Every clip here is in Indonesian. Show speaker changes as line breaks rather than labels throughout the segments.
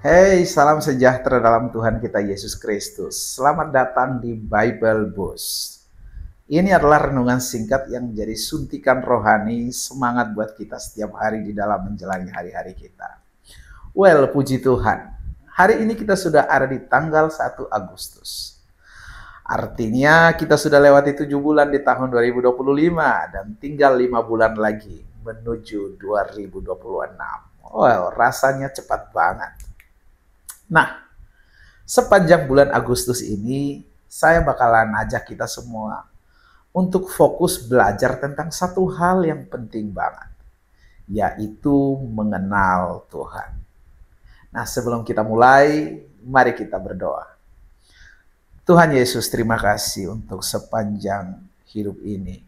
Hey, salam sejahtera dalam Tuhan kita Yesus Kristus. Selamat datang di Bible Boost. Ini adalah renungan singkat yang menjadi suntikan rohani semangat buat kita setiap hari di dalam menjalani hari-hari kita. Well, puji Tuhan. Hari ini kita sudah ada di tanggal 1 Agustus. Artinya kita sudah lewati 7 bulan di tahun 2025 dan tinggal 5 bulan lagi menuju 2026. Well, rasanya cepat banget. Nah, sepanjang bulan Agustus ini, saya bakalan ajak kita semua untuk fokus belajar tentang satu hal yang penting banget, yaitu mengenal Tuhan. Nah, sebelum kita mulai, mari kita berdoa. Tuhan Yesus, terima kasih untuk sepanjang hidup ini.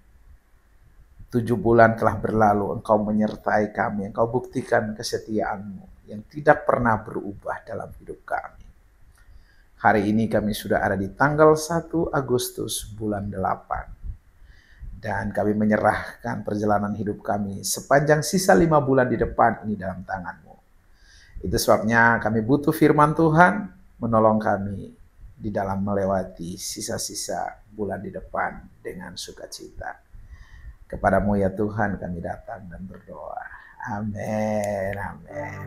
7 bulan telah berlalu, Engkau menyertai kami, Engkau buktikan kesetiaan-Mu yang tidak pernah berubah dalam hidup kami. Hari ini kami sudah ada di tanggal 1 Agustus bulan 8. Dan kami menyerahkan perjalanan hidup kami sepanjang sisa 5 bulan di depan ini dalam tangan-Mu. Itu sebabnya kami butuh firman Tuhan menolong kami di dalam melewati sisa-sisa bulan di depan dengan sukacita. Kepadamu ya Tuhan kami datang dan berdoa. Amin, amin.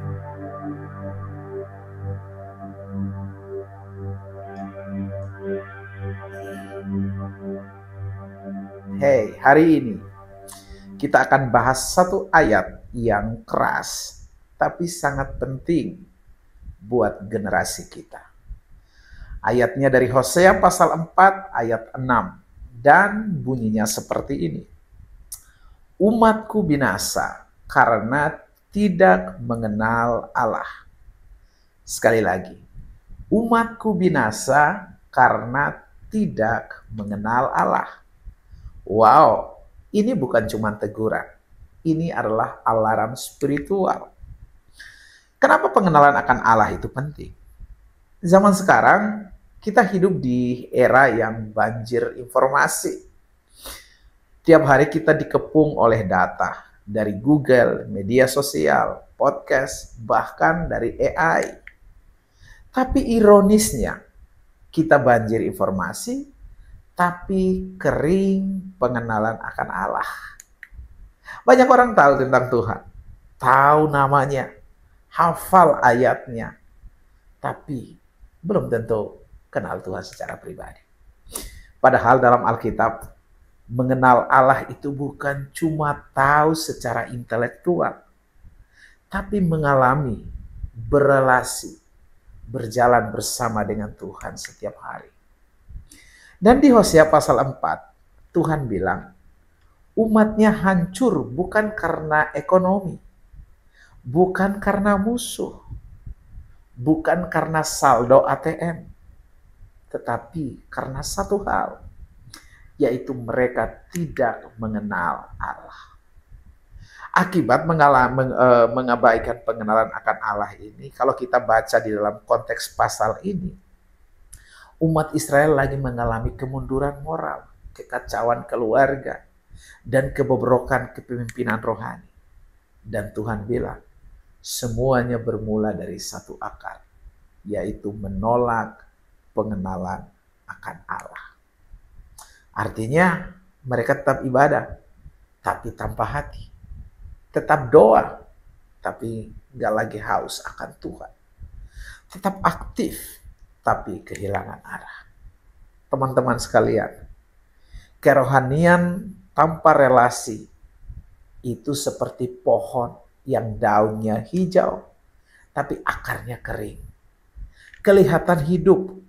Hey, hari ini kita akan bahas satu ayat yang keras, tapi sangat penting buat generasi kita. Ayatnya dari Hosea pasal 4 ayat 6, dan bunyinya seperti ini. Umatku binasa karena tidak mengenal Allah. Sekali lagi, umatku binasa karena tidak mengenal Allah. Wow, ini bukan cuma teguran. Ini adalah alarm spiritual. Kenapa pengenalan akan Allah itu penting? Zaman sekarang, kita hidup di era yang banjir informasi. Tiap hari kita dikepung oleh data dari Google, media sosial, podcast, bahkan dari AI. Tapi ironisnya, kita banjir informasi, tapi kering pengenalan akan Allah. Banyak orang tahu tentang Tuhan, tahu namanya, hafal ayatnya, tapi belum tentu kenal Tuhan secara pribadi. Padahal dalam Alkitab, mengenal Allah itu bukan cuma tahu secara intelektual, tapi mengalami, berelasi, berjalan bersama dengan Tuhan setiap hari. Dan di Hosea pasal 4, Tuhan bilang, umatnya hancur bukan karena ekonomi, bukan karena musuh, bukan karena saldo ATM, tetapi karena satu hal, yaitu mereka tidak mengenal Allah. Akibat mengabaikan pengenalan akan Allah ini, kalau kita baca di dalam konteks pasal ini, umat Israel lagi mengalami kemunduran moral, kekacauan keluarga, dan kebobrokan kepemimpinan rohani. Dan Tuhan bilang, semuanya bermula dari satu akar, yaitu menolak pengenalan akan Allah. Artinya mereka tetap ibadah, tapi tanpa hati. Tetap doa, tapi gak lagi haus akan Tuhan. Tetap aktif, tapi kehilangan arah. Teman-teman sekalian, kerohanian tanpa relasi itu seperti pohon yang daunnya hijau, tapi akarnya kering. Kelihatan hidup,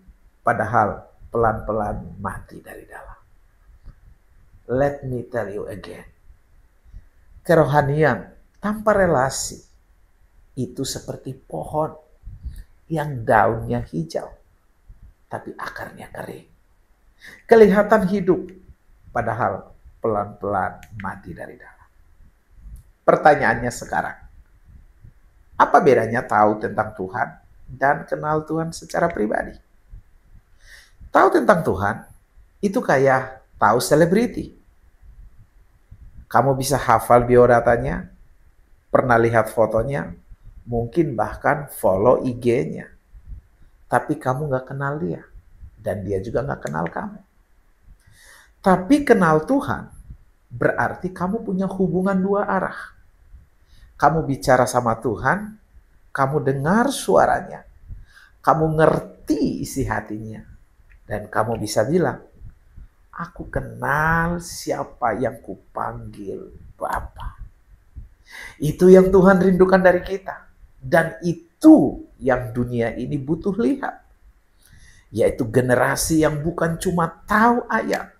padahal pelan-pelan mati dari dalam. Let me tell you again. Kerohanian tanpa relasi itu seperti pohon yang daunnya hijau, tapi akarnya kering. Kelihatan hidup, padahal pelan-pelan mati dari dalam. Pertanyaannya sekarang, apa bedanya tahu tentang Tuhan dan kenal Tuhan secara pribadi? Tahu tentang Tuhan itu kayak tahu selebriti. Kamu bisa hafal biodatanya, pernah lihat fotonya, Mungkin bahkan follow IG-nya. Tapi kamu gak kenal dia. Dan dia juga gak kenal kamu. Tapi kenal Tuhan berarti kamu punya hubungan dua arah. Kamu bicara sama Tuhan, kamu dengar suaranya, kamu ngerti isi hatinya, dan kamu bisa bilang, aku kenal siapa yang kupanggil Bapa. Itu yang Tuhan rindukan dari kita. Dan itu yang dunia ini butuh lihat. Yaitu generasi yang bukan cuma tahu ayat,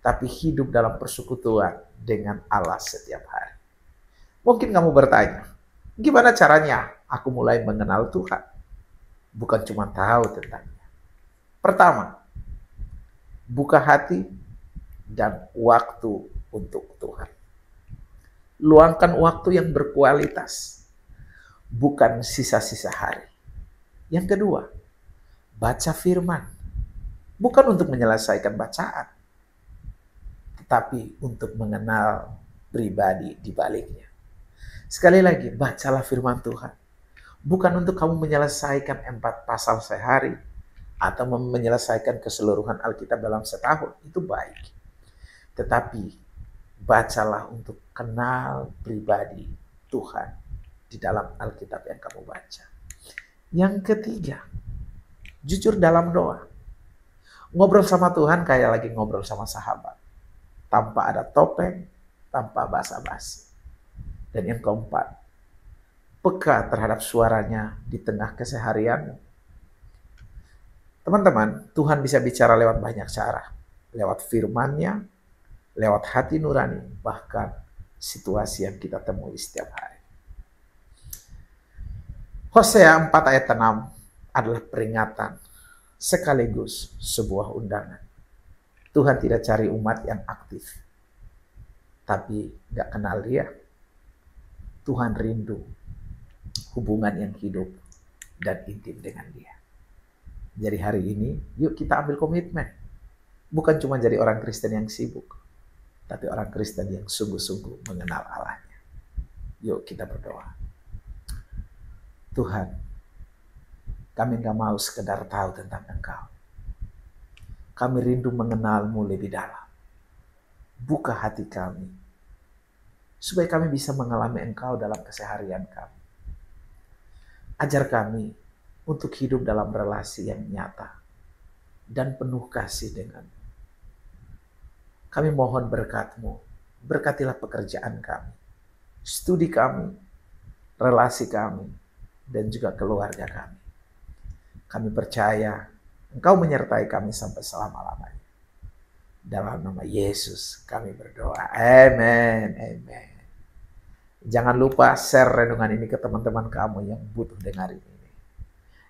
tapi hidup dalam persekutuan dengan Allah setiap hari. Mungkin kamu bertanya, gimana caranya aku mulai mengenal Tuhan? Bukan cuma tahu tentangnya. Pertama, buka hati dan waktu untuk Tuhan. Luangkan waktu yang berkualitas, bukan sisa-sisa hari. Yang kedua, baca firman. Bukan untuk menyelesaikan bacaan, tetapi untuk mengenal pribadi di baliknya. Sekali lagi, bacalah firman Tuhan. Bukan untuk kamu menyelesaikan 4 pasal sehari, atau menyelesaikan keseluruhan Alkitab dalam setahun. Itu baik. Tetapi, bacalah untuk kenal pribadi Tuhan di dalam Alkitab yang kamu baca. Yang ketiga, jujur dalam doa. Ngobrol sama Tuhan kayak lagi ngobrol sama sahabat. Tanpa ada topeng, tanpa basa-basi. Dan yang keempat, peka terhadap suaranya di tengah keseharianmu. Teman-teman, Tuhan bisa bicara lewat banyak cara. Lewat firman-Nya, lewat hati nurani, bahkan situasi yang kita temui setiap hari. Hosea 4 ayat 6 adalah peringatan sekaligus sebuah undangan. Tuhan tidak cari umat yang aktif, tapi gak kenal dia. Tuhan rindu hubungan yang hidup dan intim dengan dia. Jadi hari ini, yuk kita ambil komitmen. Bukan cuma jadi orang Kristen yang sibuk, tapi orang Kristen yang sungguh-sungguh mengenal Allahnya. Yuk kita berdoa. Tuhan, kami gak mau sekedar tahu tentang Engkau. Kami rindu mengenal-Mu lebih dalam. Buka hati kami, supaya kami bisa mengalami Engkau dalam keseharian kami. Ajar kami untuk hidup dalam relasi yang nyata dan penuh kasih dengan-Mu. Kami mohon berkat-Mu, berkatilah pekerjaan kami, studi kami, relasi kami, dan juga keluarga kami. Kami percaya Engkau menyertai kami sampai selama-lamanya. Dalam nama Yesus kami berdoa. Amin. Amin. Jangan lupa share renungan ini ke teman-teman kamu yang butuh dengar ini.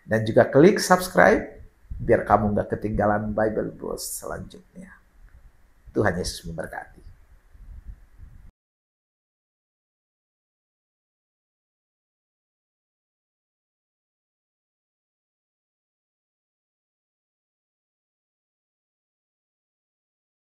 Dan juga klik subscribe biar kamu gak ketinggalan Bible Boost selanjutnya. Tuhan Yesus memberkati.